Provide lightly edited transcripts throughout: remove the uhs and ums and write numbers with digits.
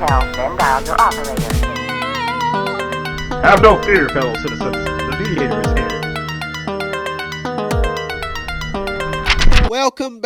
details, then dial your operator. Have no fear, fellow citizens. The Mediator is here. Welcome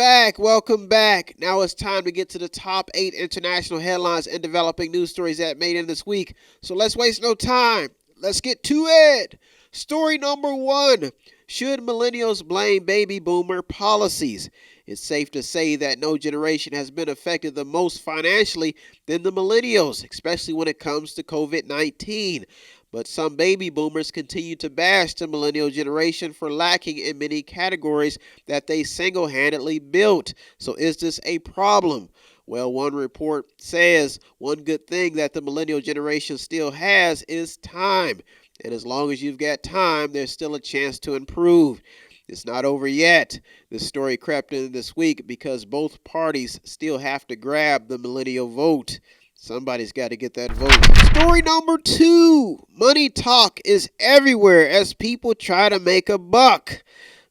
back. Now it's time to get to the top 8 international headlines and developing news stories that made in this week. So let's waste no time. Let's get to it. Story number 1. Should millennials blame baby boomer policies? It's safe to say that no generation has been affected the most financially than the millennials, especially when it comes to COVID-19. But some baby boomers continue to bash the millennial generation for lacking in many categories that they single-handedly built. So is this a problem? Well, one report says one good thing that the millennial generation still has is time. And as long as you've got time, there's still a chance to improve. It's not over yet. This story crept in this week because both parties still have to grab the millennial vote. Somebody's got to get that vote. Story number 2. Money talk is everywhere as people try to make a buck.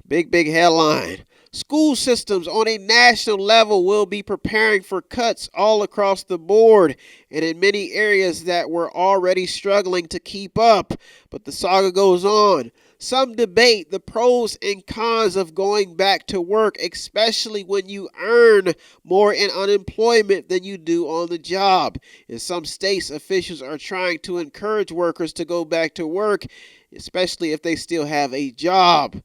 Big headline. School systems on a national level will be preparing for cuts all across the board and in many areas that were already struggling to keep up. But the saga goes on. Some debate the pros and cons of going back to work, especially when you earn more in unemployment than you do on the job. In some states, officials are trying to encourage workers to go back to work, especially if they still have a job.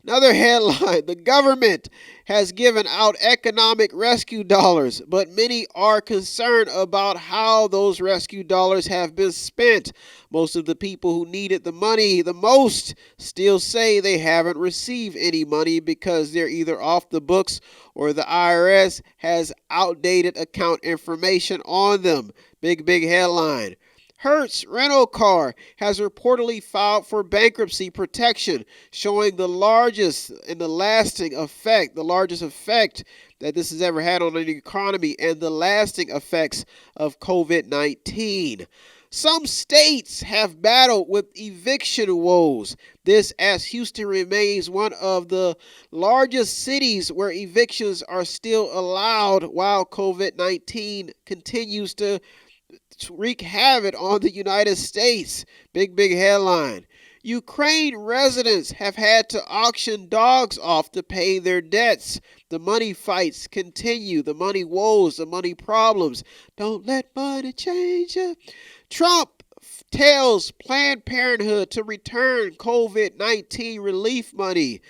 Another headline, the government has given out economic rescue dollars, but many are concerned about how those rescue dollars have been spent. Most of the people who needed the money the most still say they haven't received any money because they're either off the books or the IRS has outdated account information on them. Big headline. Hertz rental car has reportedly filed for bankruptcy protection, showing the largest and the lasting effect, that this has ever had on the economy and the lasting effects of COVID-19. Some states have battled with eviction woes. This as Houston remains one of the largest cities where evictions are still allowed while COVID-19 continues to wreak havoc on the United States. Big headline. Ukraine residents have had to auction dogs off to pay their debts. The money fights continue. The money woes, the money problems. Don't let money change you. Trump tells Planned Parenthood to return COVID-19 relief money.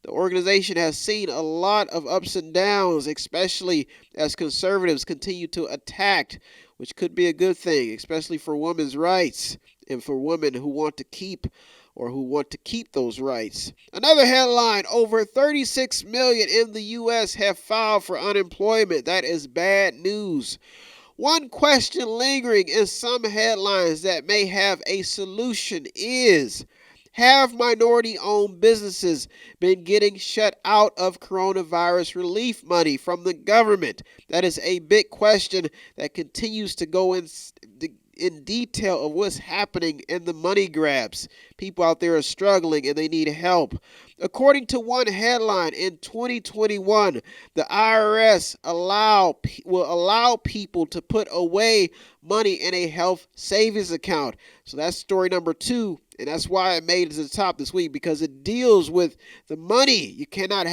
The organization has seen a lot of ups and downs, especially as conservatives continue to attack, which could be a good thing, especially for women's rights and for women who want to keep those rights. Another headline, over 36 million in the U.S. have filed for unemployment. That is bad news. One question lingering in some headlines that may have a solution is, have minority-owned businesses been getting shut out of coronavirus relief money from the government? That is a big question that continues to go in detail of what's happening in the money grabs. People out there are struggling and they need help. According to one headline, in 2021, the IRS will allow people to put away money in a health savings account. So that's story number 2, and that's why it made it to the top this week, because it deals with the money. You cannot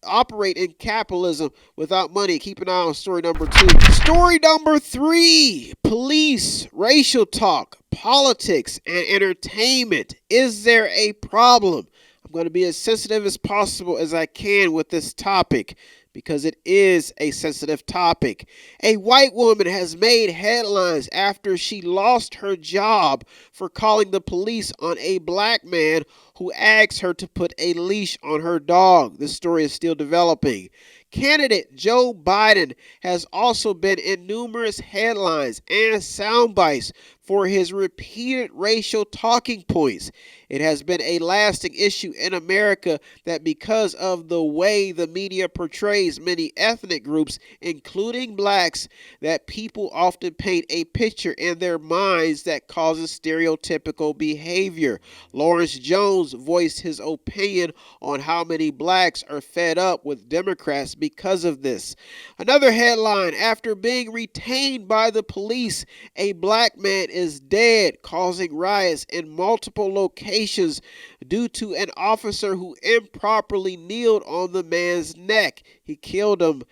operate in capitalism without money. Keep an eye on story number 2. Story number 3, police, racial talk, politics, and entertainment. Is there a problem? I'm going to be as sensitive as possible as I can with this topic because it is a sensitive topic. A white woman has made headlines after she lost her job for calling the police on a black man who asked her to put a leash on her dog. This story is still developing. Candidate Joe Biden has also been in numerous headlines and sound bites for his repeated racial talking points. It has been a lasting issue in America that because of the way the media portrays many ethnic groups, including blacks, that people often paint a picture in their minds that causes stereotypical behavior. Lawrence Jones voiced his opinion on how many blacks are fed up with Democrats because of this. Another headline, after being retained by the police, a black man is dead, causing riots in multiple locations due to an officer who improperly kneeled on the man's neck. He killed him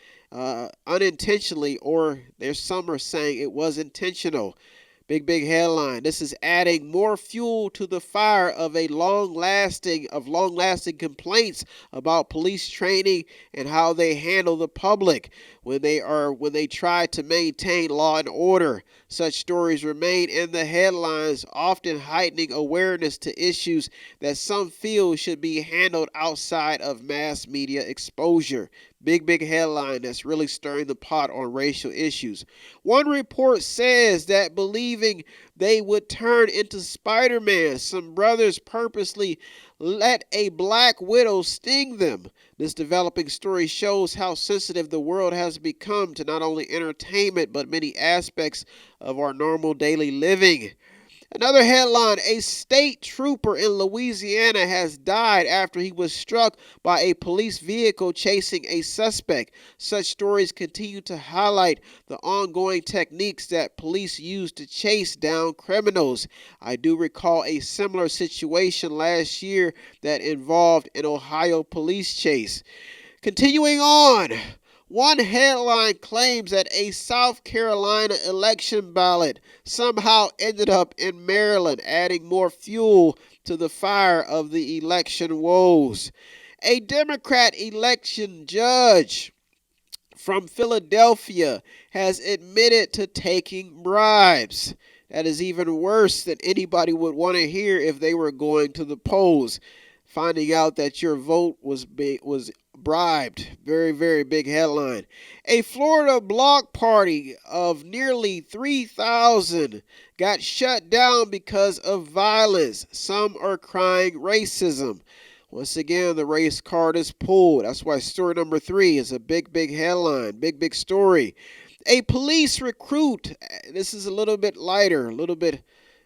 unintentionally, or there's some are saying it was intentional. Big headline. This is adding more fuel to the fire of long-lasting complaints about police training and how they handle the public when they try to maintain law and order. Such stories remain in the headlines, often heightening awareness to issues that some feel should be handled outside of mass media exposure. Big headline that's really stirring the pot on racial issues. One report says that believing they would turn into Spider-Man, some brothers purposely let a black widow sting them. This developing story shows how sensitive the world has become to not only entertainment but many aspects of our normal daily living. Another headline, a state trooper in Louisiana has died after he was struck by a police vehicle chasing a suspect. Such stories continue to highlight the ongoing techniques that police use to chase down criminals. I do recall a similar situation last year that involved an Ohio police chase. Continuing on. One headline claims that a South Carolina election ballot somehow ended up in Maryland, adding more fuel to the fire of the election woes. A Democrat election judge from Philadelphia has admitted to taking bribes. That is even worse than anybody would want to hear if they were going to the polls. Finding out that your vote was bribed. Very big headline. A Florida block party of nearly 3,000 got shut down because of violence. Some are crying racism. Once again, the race card is pulled. That's why story number 3 is a big headline. Big story. A police recruit. This is a little bit lighter,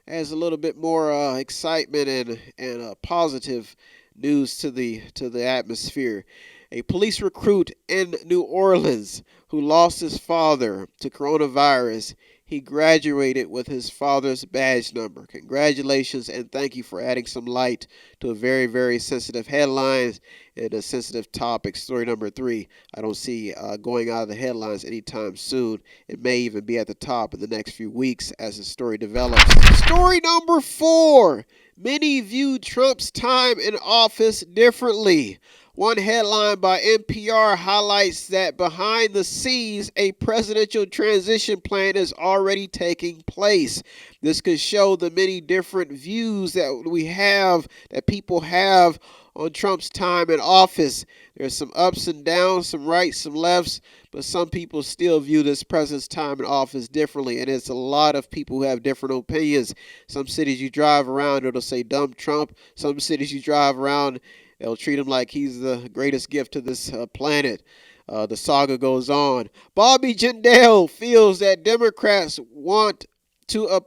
has a little bit more excitement and positive news to the atmosphere. A police recruit in New Orleans who lost his father to coronavirus. He graduated with his father's badge number. Congratulations and thank you for adding some light to a very sensitive headlines and a sensitive topic. Story number 3. I don't see going out of the headlines anytime soon. It may even be at the top in the next few weeks as the story develops. Story number 4. Many view Trump's time in office differently. One headline by NPR highlights that behind the scenes, a presidential transition plan is already taking place. This could show the many different views that people have on Trump's time in office. There's some ups and downs, some rights, some lefts, but some people still view this president's time in office differently, and it's a lot of people who have different opinions. Some cities you drive around, it'll say dumb Trump. Some cities you drive around, they'll treat him like he's the greatest gift to this planet. The saga goes on. Bobby Jindal feels that Democrats want to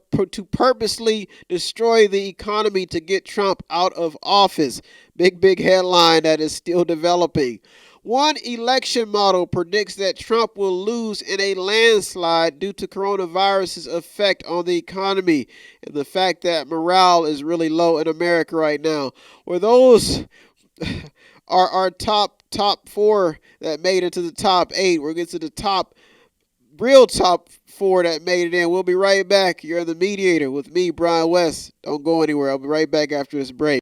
purposely destroy the economy to get Trump out of office. Big headline that is still developing. One election model predicts that Trump will lose in a landslide due to coronavirus's effect on the economy and the fact that morale is really low in America right now. Were those are our top 4 that made it to the top 8. We'll get to the real top 4 that made it in. We'll be right back. You're in the Mediator with me, Brian West. Don't go anywhere. I'll be right back after this break.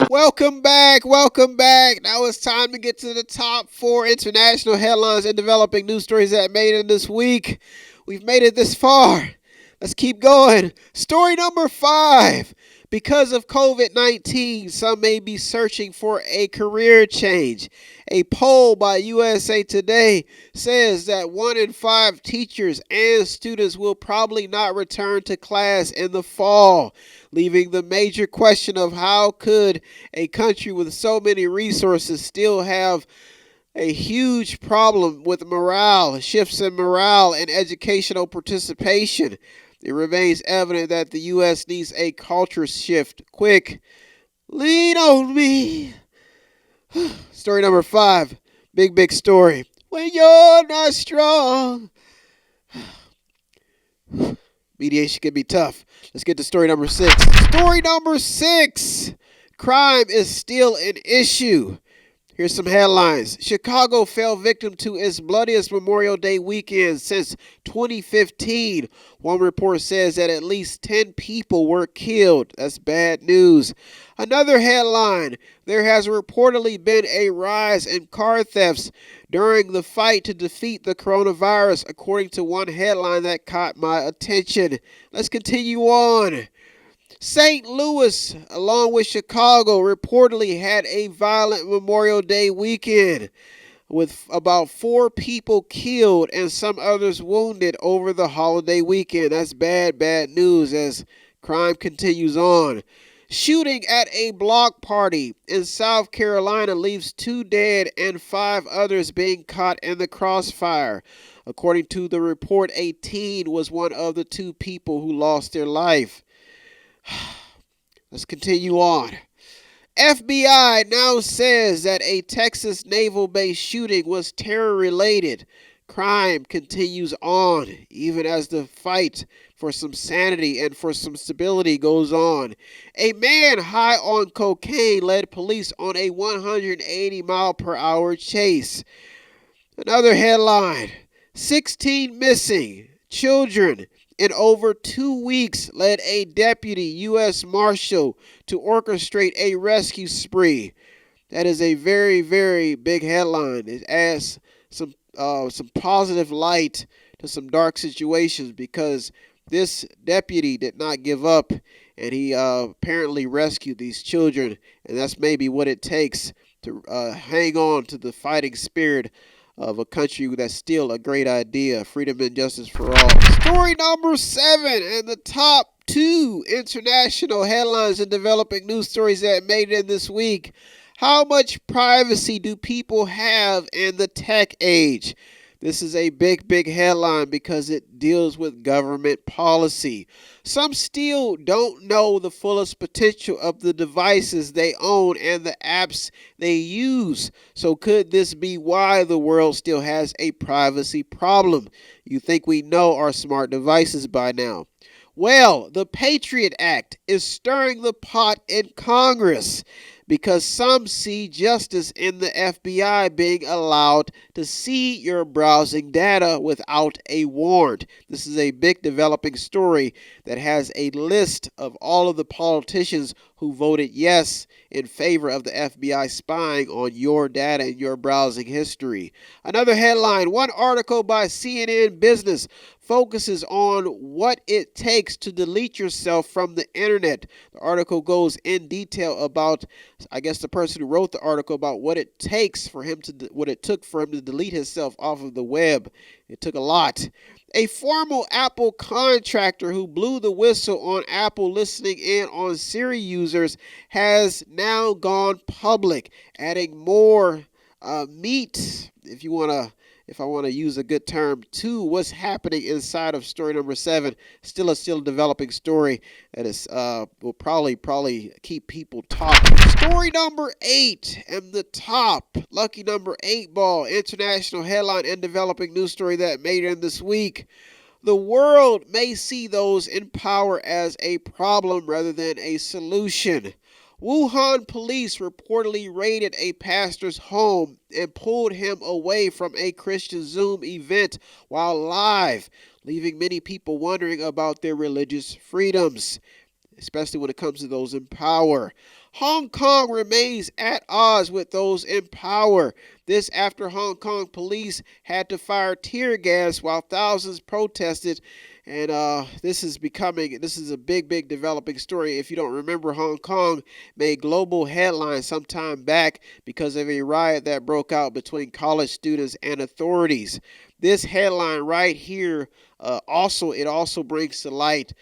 Welcome back. Now it's time to get to the top 4 international headlines and developing news stories that made it this week. We've made it this far. Let's keep going. Story number 5. Because of COVID-19, some may be searching for a career change. A poll by USA Today says that 1 in 5 teachers and students will probably not return to class in the fall, leaving the major question of how could a country with so many resources still have a huge problem with morale, shifts in morale and educational participation. It remains evident that the U.S. needs a culture shift. Quick, lean on me. Story number 5. Big story. When you're not strong. Mediation can be tough. Let's get to story number 6. Story number 6. Crime is still an issue. Here's some headlines. Chicago fell victim to its bloodiest Memorial Day weekend since 2015. One report says that at least 10 people were killed. That's bad news. Another headline. There has reportedly been a rise in car thefts during the fight to defeat the coronavirus, according to one headline that caught my attention. Let's continue on. St. Louis, along with Chicago, reportedly had a violent Memorial Day weekend with about 4 people killed and some others wounded over the holiday weekend. That's bad news as crime continues on. Shooting at a block party in South Carolina leaves 2 dead and 5 others being caught in the crossfire. According to the report, a teen was one of the 2 people who lost their life. Let's continue on. FBI now says that a Texas naval base shooting was terror-related. Crime continues on, even as the fight for some sanity and for some stability goes on. A man high on cocaine led police on a 180-mile-per-hour chase. Another headline, 16 missing children in over 2 weeks led a deputy U.S. Marshal to orchestrate a rescue spree. That is a very, very big headline. It adds some positive light to some dark situations because this deputy did not give up and he apparently rescued these children, and that's maybe what it takes to hang on to the fighting spirit of a country that's still a great idea. Freedom and justice for all. Story number 7 and the top 2 international headlines and developing news stories that made it in this week. How much privacy do people have in the tech age? This is a big headline because it deals with government policy. Some still don't know the fullest potential of the devices they own and the apps they use. So could this be why the world still has a privacy problem? You think we know our smart devices by now. Well, the Patriot Act is stirring the pot in Congress because some see justice in the FBI being allowed to see your browsing data without a warrant. This is a big developing story that has a list of all of the politicians who voted yes in favor of the FBI spying on your data and your browsing history. Another headline, one article by CNN Business focuses on what it takes to delete yourself from the internet. The article goes in detail about, I guess, the person who wrote the article about what it took for him to delete himself off of the web. It took a lot. A former Apple contractor who blew the whistle on Apple listening in on Siri users has now gone public, adding more meat, if I want to use a good term, to what's happening inside of story number 7. Still a developing story that is will probably keep people talking. Story number 8 and the top lucky number 8 ball international headline and developing news story that made it in this week. The world may see those in power as a problem rather than a solution. Wuhan police reportedly raided a pastor's home and pulled him away from a Christian Zoom event while live, leaving many people wondering about their religious freedoms, especially when it comes to those in power. Hong Kong remains at odds with those in power. This after Hong Kong police had to fire tear gas while thousands protested. And this is a big developing story. If you don't remember, Hong Kong made global headlines sometime back because of a riot that broke out between college students and authorities. This headline right here also brings to light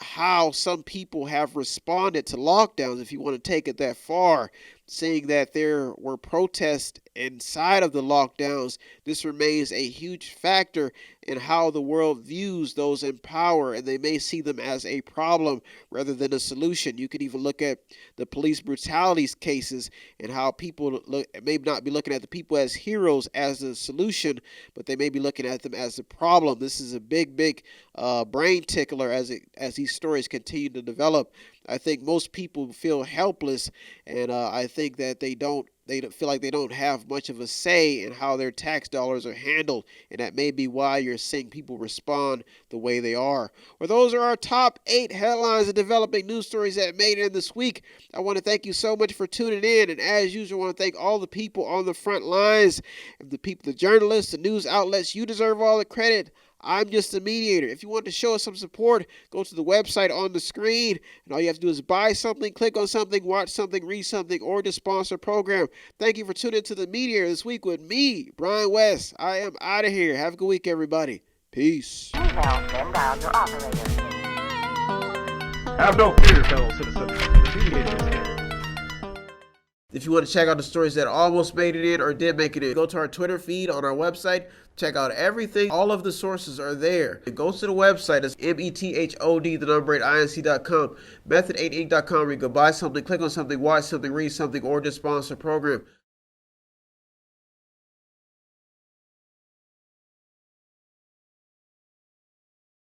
how some people have responded to lockdowns, if you want to take it that far. seeing that there were protests inside of the lockdowns, this remains a huge factor in how the world views those in power, and they may see them as a problem rather than a solution. You could even look at the police brutalities cases and how people may not be looking at the people as heroes as a solution, but they may be looking at them as a problem. This is a big brain tickler as these stories continue to develop. I think most people feel helpless, and I think that they feel like they don't have much of a say in how their tax dollars are handled, and that may be why you're seeing people respond the way they are. Well, those are our top 8 headlines and developing news stories that made it in this week. I want to thank you so much for tuning in, and as usual, I want to thank all the people on the front lines, and the journalists, the news outlets. You deserve all the credit. I'm just a mediator. If you want to show us some support, go to the website on the screen, and all you have to do is buy something, click on something, watch something, read something, or to sponsor a program. Thank you for tuning into the Mediator this week with me, Brian West. I am out of here. Have a good week, everybody. Peace. Please then dial your operator. Have no fear, fellow citizens. The Mediator is here. If you want to check out the stories that almost made it in or did make it in, go to our Twitter feed on our website. Check out everything. All of the sources are there. It goes to the website. It's method8inc.com, method8inc.com, where you can buy something, click on something, watch something, read something, or just sponsor a program.